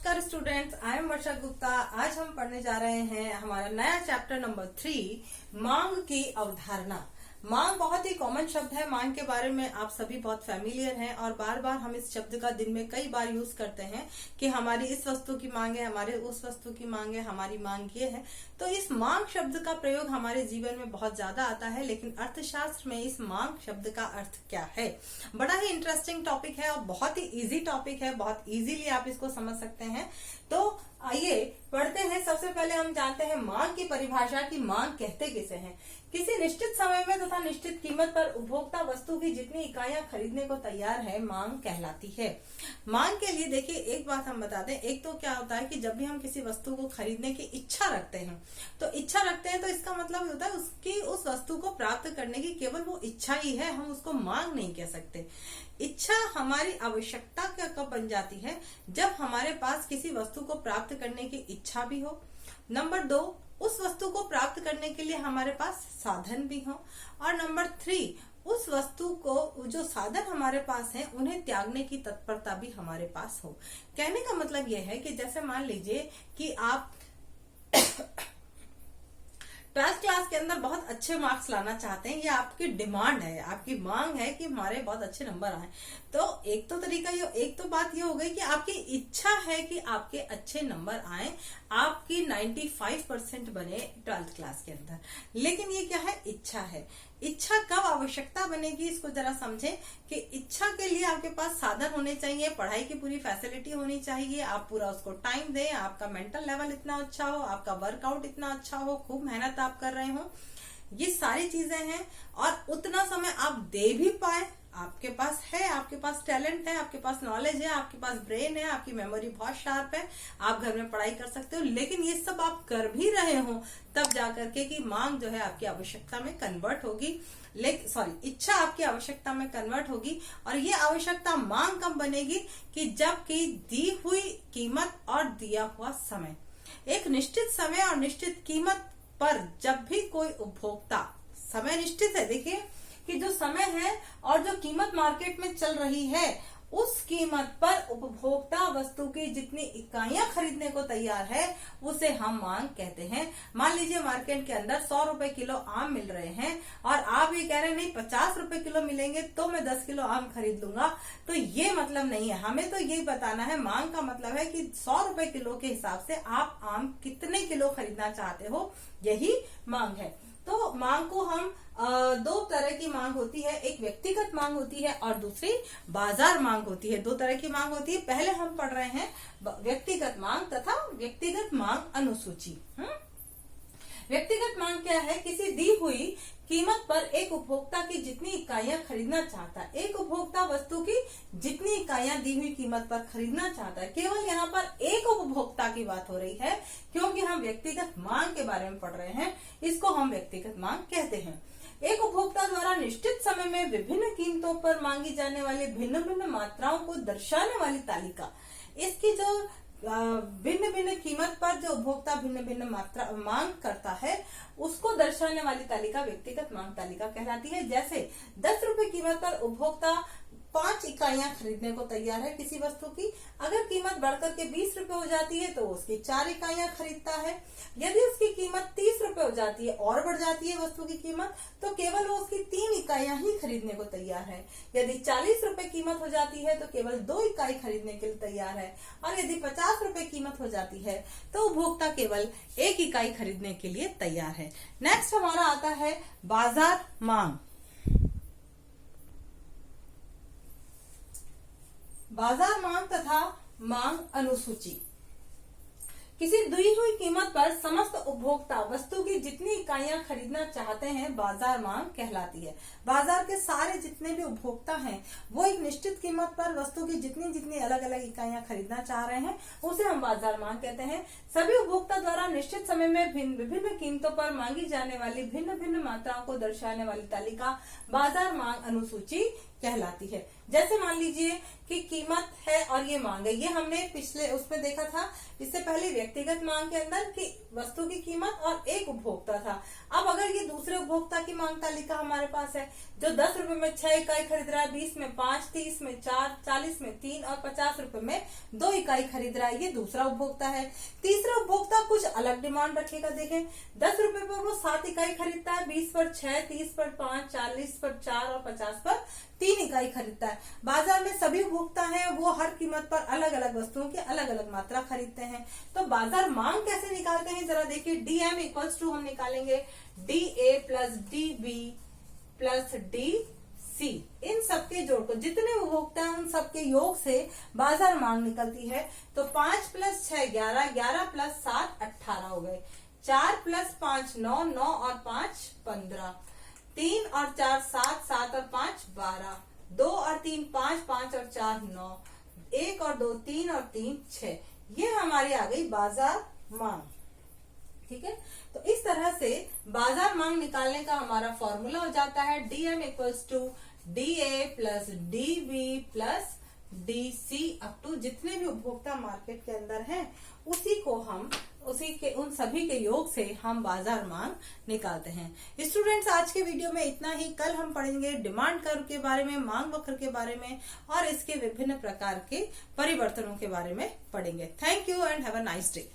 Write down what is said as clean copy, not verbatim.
नमस्कार students, I am वर्षा गुप्ता। आज हम पढ़ने जा रहे हैं हमारा नया चैप्टर नंबर 3, मांग की अवधारणा। मांग बहुत ही कॉमन शब्द है। मांग के बारे में आप सभी बहुत फैमिलियर हैं और बार बार हम इस शब्द का दिन में कई बार यूज करते हैं कि हमारी इस वस्तु की मांग है, हमारे उस वस्तु की मांग है, हमारी मांग ये है। तो इस मांग शब्द का प्रयोग हमारे जीवन में बहुत ज्यादा आता है, लेकिन अर्थशास्त्र में इस मांग शब्द का अर्थ क्या है? बड़ा ही इंटरेस्टिंग टॉपिक है और बहुत ही इजी टॉपिक है, बहुत इजीली आप इसको समझ सकते हैं। तो आइए पढ़ते हैं। सबसे पहले हम जानते हैं मांग की परिभाषा की मांग कहते किसे हैं। किसी निश्चित समय में तथा निश्चित कीमत पर उपभोक्ता वस्तु की जितनी इकाइयां खरीदने को तैयार है, मांग कहलाती है। मांग के लिए देखिए एक बात हम बता दें। एक तो क्या होता है कि जब भी हम किसी वस्तु को खरीदने की इच्छा रखते हैं, तो इच्छा रखते हैं तो इसका मतलब होता है उसकी उस वस्तु को प्राप्त करने की केवल वो इच्छा ही है, हम उसको मांग नहीं कह सकते। इच्छा हमारी आवश्यकता कब बन जाती है? जब हमारे पास किसी वस्तु को प्राप्त करने की इच्छा भी हो। नंबर 2, उस वस्तु को प्राप्त करने के लिए हमारे पास साधन भी हो। और नंबर 3, उस वस्तु को जो साधन हमारे पास है उन्हें त्यागने की तत्परता भी हमारे पास हो। कहने का मतलब यह है कि जैसे मान लीजिए कि आप 12th क्लास के अंदर बहुत अच्छे मार्क्स लाना चाहते हैं, ये आपकी डिमांड है, आपकी मांग है कि हमारे बहुत अच्छे नंबर आए। तो एक तो बात ये हो गई कि आपकी इच्छा है कि आपके अच्छे नंबर आए, आपकी 95% बने 12th क्लास के अंदर। लेकिन ये क्या है? इच्छा है। इच्छा कब आवश्यकता बनेगी, इसको जरा समझें कि इच्छा के लिए आपके पास साधन होने चाहिए, पढ़ाई की पूरी फैसिलिटी होनी चाहिए, आप पूरा उसको टाइम दें, आपका मेंटल लेवल इतना अच्छा हो, आपका वर्कआउट इतना अच्छा हो, खूब मेहनत आप कर रहे हो, ये सारी चीजें हैं। और उतना समय आप दे भी पाए, आपके पास है, आपके पास टैलेंट है, आपके पास नॉलेज है, आपके पास ब्रेन है, आपकी मेमोरी बहुत शार्प है, आप घर में पढ़ाई कर सकते हो। लेकिन ये सब आप कर भी रहे हो तब जाकर के कि मांग जो है आपकी आवश्यकता में कन्वर्ट होगी। इच्छा आपकी आवश्यकता में कन्वर्ट होगी। और ये आवश्यकता मांग कब बनेगी? कि जबकि दी हुई कीमत और दिया हुआ समय, एक निश्चित समय और निश्चित कीमत पर जब भी कोई उपभोक्ता, समय निश्चित है, देखिए कि जो समय है और जो कीमत मार्केट में चल रही है, उस कीमत पर उपभोक्ता वस्तु की जितनी इकाइयां खरीदने को तैयार है, उसे हम मांग कहते हैं। मान लीजिए मार्केट के अंदर 100 रुपए किलो आम मिल रहे हैं और आप ये कह रहे हैं नहीं 50 रुपए किलो मिलेंगे तो मैं 10 किलो आम खरीद लूंगा। तो ये मतलब नहीं है। हमें तो यही बताना है, मांग का मतलब है कि 100 रुपए किलो के हिसाब से आप आम कितने किलो खरीदना चाहते हो, यही मांग है। तो मांग को हम दो तरह की मांग होती है, एक व्यक्तिगत मांग होती है और दूसरी बाजार मांग होती है। दो तरह की मांग होती है। पहले हम पढ़ रहे हैं व्यक्तिगत मांग तथा व्यक्तिगत मांग अनुसूची। व्यक्तिगत मांग क्या है? किसी दी हुई कीमत पर एक उपभोक्ता की जितनी इकाइयां खरीदना चाहता है, एक उपभोक्ता वस्तु की जितनी इकाइयां दी हुई कीमत पर खरीदना चाहता है। केवल यहाँ पर एक उपभोक्ता की बात हो रही है, क्योंकि हम व्यक्तिगत मांग के बारे में पढ़ रहे हैं, इसको हम व्यक्तिगत मांग कहते हैं। एक उपभोक्ता द्वारा निश्चित समय में विभिन्न कीमतों पर मांगी जाने वाली भिन्न भिन्न मात्राओं को दर्शाने वाली तालिका, इसकी जो भिन्न भिन्न कीमत पर जो उपभोक्ता भिन्न भिन्न मात्रा मांग करता है, उसको दर्शाने वाली तालिका व्यक्तिगत मांग तालिका कहलाती है। जैसे 10 रुपए कीमत पर उपभोक्ता 5 इकाइयां खरीदने को तैयार है किसी वस्तु की। अगर कीमत बढ़कर के 20 रुपए हो जाती है तो उसकी 4 इकाइयां खरीदता है। यदि उसकी कीमत 30 रुपए हो जाती है और बढ़ जाती है वस्तु की कीमत, तो केवल वो उसकी 3 इकाइयां ही खरीदने को तैयार है। यदि 40 रुपए कीमत हो जाती है तो केवल 2 इकाई खरीदने के लिए तैयार है। और यदि 50 रुपए कीमत हो जाती है तो उपभोक्ता केवल 1 इकाई खरीदने के लिए तैयार है। नेक्स्ट हमारा आता है बाजार मांग। बाजार मांग तथा मांग अनुसूची। किसी दी हुई कीमत पर समस्त उपभोक्ता वस्तु की जितनी इकाइयां खरीदना चाहते हैं, बाजार मांग कहलाती है। बाजार के सारे जितने भी उपभोक्ता हैं, वो एक निश्चित कीमत पर वस्तु की जितनी जितनी अलग अलग इकाइयां खरीदना चाह रहे हैं, उसे हम बाजार मांग कहते हैं। सभी उपभोक्ता द्वारा निश्चित समय में विभिन्न कीमतों पर मांगी जाने वाली भिन्न भिन्न मात्राओं को दर्शाने वाली तालिका बाजार मांग अनुसूची कहलाती है। जैसे मान लीजिए कि कीमत है और ये मांग है, ये हमने पिछले उसमें देखा था, इससे पहले व्यक्तिगत मांग के अंदर कि वस्तु की कीमत और एक उपभोक्ता था। अब अगर ये दूसरे उपभोक्ता की मांग तालिका हमारे पास है, जो 10 रुपए में 6 इकाई खरीद रहा है, 20 में 5, 30 में 4, 40 में 3 और 50 रुपए में 2 इकाई खरीद रहा है, ये दूसरा उपभोक्ता है। तीसरा उपभोक्ता कुछ अलग डिमांड रखेगा। देखें, 10 रुपए पर वो 7 इकाई खरीदता है, 20 पर 6, 30 पर 5, 40 पर 4 और 50 पर 3 इकाई खरीदता है। बाजार में सभी उपभोक्ता हैं, वो हर कीमत पर अलग अलग वस्तुओं की अलग अलग मात्रा खरीदते हैं। तो बाजार मांग कैसे निकालते हैं, जरा देखिए। डीएम इक्वल्स टू हम निकालेंगे DA plus DB plus DC, इन सबके जोड़ को, जितने उपभोक्ता हैं उन सबके योग से बाजार मांग निकलती है। तो 5 प्लस 6 11, 11 प्लस 7 18 हो गए, 4 प्लस 5 9, 9 और 5 15, 3 और 4 7, 7 और 5 12, 2 और 3 5, 5 और 4 9, 1 और 2 3 और 3 6, ये हमारी आ गई बाजार मांग। ठीक है, तो इस तरह से बाजार मांग निकालने का हमारा फॉर्मूला हो जाता है DM equals to DA plus DB plus DC up to जितने भी उपभोक्ता मार्केट के अंदर हैं, उसी के उन सभी के योग से हम बाजार मांग निकालते हैं। स्टूडेंट्स, आज के वीडियो में इतना ही। कल हम पढ़ेंगे डिमांड कर्व के बारे में, मांग वक्र के बारे में और इसके विभिन्न प्रकार के परिवर्तनों के बारे में पढ़ेंगे। Thank you and have a nice day.